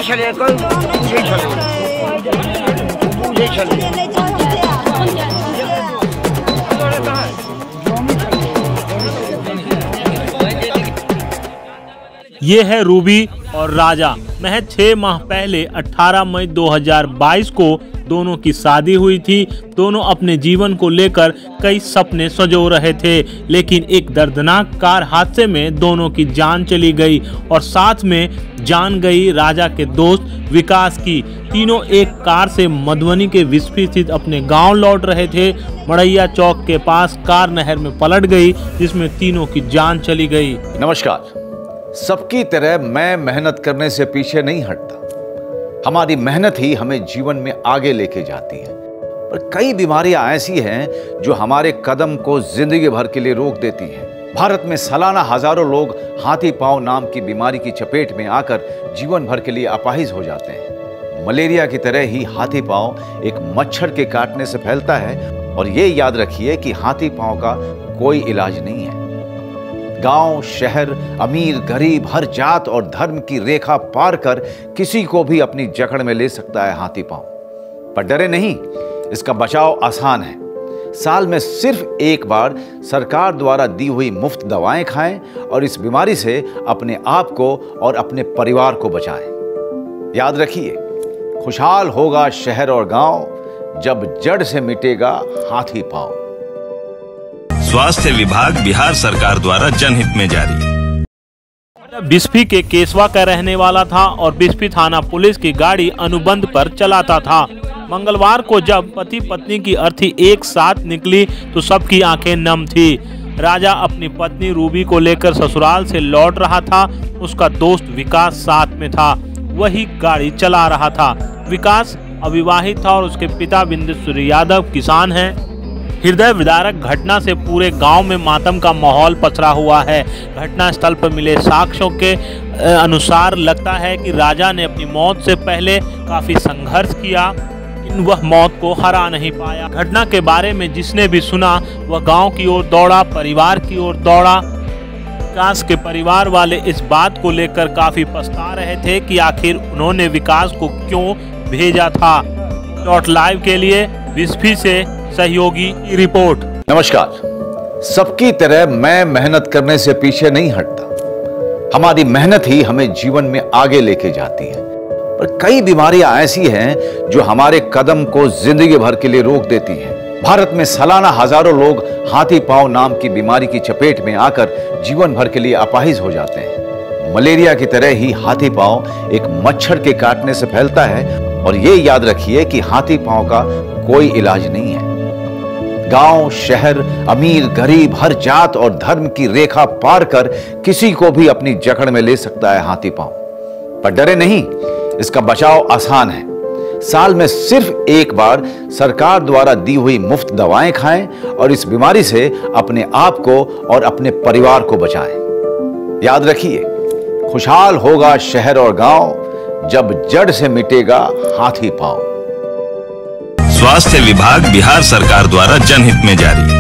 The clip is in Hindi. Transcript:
छले कोई बुझे छले ये है रूबी और राजा। महज 6 माह पहले 18 मई 2022 को दोनों की शादी हुई थी। दोनों अपने जीवन को लेकर कई सपने संजो रहे थे, लेकिन एक दर्दनाक कार हादसे में दोनों की जान चली गई और साथ में जान गई राजा के दोस्त विकास की। तीनों एक कार से मधुबनी के विस्फी स्थित अपने गांव लौट रहे थे। मड़ैया चौक के पास कार नहर में पलट गई, जिसमें तीनों की जान चली गई। नमस्कार। सबकी तरह मैं मेहनत करने से पीछे नहीं हटता। हमारी मेहनत ही हमें जीवन में आगे लेके जाती है। पर कई बीमारियां ऐसी हैं जो हमारे कदम को जिंदगी भर के लिए रोक देती हैं। भारत में सालाना हजारों लोग हाथी पांव नाम की बीमारी की चपेट में आकर जीवन भर के लिए अपाहिज हो जाते हैं। मलेरिया की तरह ही हाथी पांव एक मच्छर के काटने से फैलता है और ये याद रखिए कि हाथी पांव का कोई इलाज नहीं है। गांव, शहर, अमीर, गरीब, हर जात और धर्म की रेखा पार कर किसी को भी अपनी जकड़ में ले सकता है हाथी पांव। पर डरे नहीं, इसका बचाव आसान है। साल में सिर्फ एक बार सरकार द्वारा दी हुई मुफ्त दवाएं खाएं और इस बीमारी से अपने आप को और अपने परिवार को बचाएं। याद रखिए, खुशहाल होगा शहर और गांव जब जड़ से मिटेगा हाथी पांव। स्वास्थ्य विभाग बिहार सरकार द्वारा जनहित में जारी। बिस्फी के केसवा का रहने वाला था और बिस्फी थाना पुलिस की गाड़ी अनुबंध पर चलाता था। मंगलवार को जब पति पत्नी की अर्थी एक साथ निकली तो सबकी आंखें नम थी। राजा अपनी पत्नी रूबी को लेकर ससुराल से लौट रहा था। उसका दोस्त विकास साथ में था, वही गाड़ी चला रहा था। विकास अविवाहित था और उसके पिता बिंदेश्वर यादव किसान हैं। हृदय विदारक घटना से पूरे गांव में मातम का माहौल पसरा हुआ है। घटना स्थल पर मिले साक्ष्यों के अनुसार लगता है कि राजा ने अपनी मौत से पहले काफी संघर्ष किया, लेकिन वह मौत को हरा नहीं पाया। घटना के बारे में जिसने भी सुना वह गांव की ओर दौड़ा, परिवार की ओर दौड़ा। विकास के परिवार वाले इस बात को लेकर काफी पछता रहे थे कि आखिर उन्होंने विकास को क्यों भेजा था। डॉट लाइव के लिए बिस्फी से सहयोगी की रिपोर्ट। नमस्कार। सबकी तरह मैं मेहनत करने से पीछे नहीं हटता। हमारी मेहनत ही हमें जीवन में आगे लेके जाती है। पर कई बीमारियां ऐसी हैं जो हमारे कदम को जिंदगी भर के लिए रोक देती हैं। भारत में सालाना हजारों लोग हाथी पांव नाम की बीमारी की चपेट में आकर जीवन भर के लिए अपाहिज हो जाते हैं। मलेरिया की तरह ही हाथी पांव एक मच्छर के काटने से फैलता है और ये याद रखिए कि हाथी पांव का कोई इलाज नहीं है। गांव, शहर, अमीर, गरीब, हर जात और धर्म की रेखा पार कर किसी को भी अपनी जकड़ में ले सकता है हाथी पांव। पर डरे नहीं, इसका बचाव आसान है। साल में सिर्फ एक बार सरकार द्वारा दी हुई मुफ्त दवाएं खाएं और इस बीमारी से अपने आप को और अपने परिवार को बचाएं। याद रखिए, खुशहाल होगा शहर और गांव जब जड़ से मिटेगा हाथी पांव। स्वास्थ्य विभाग बिहार सरकार द्वारा जनहित में जारी।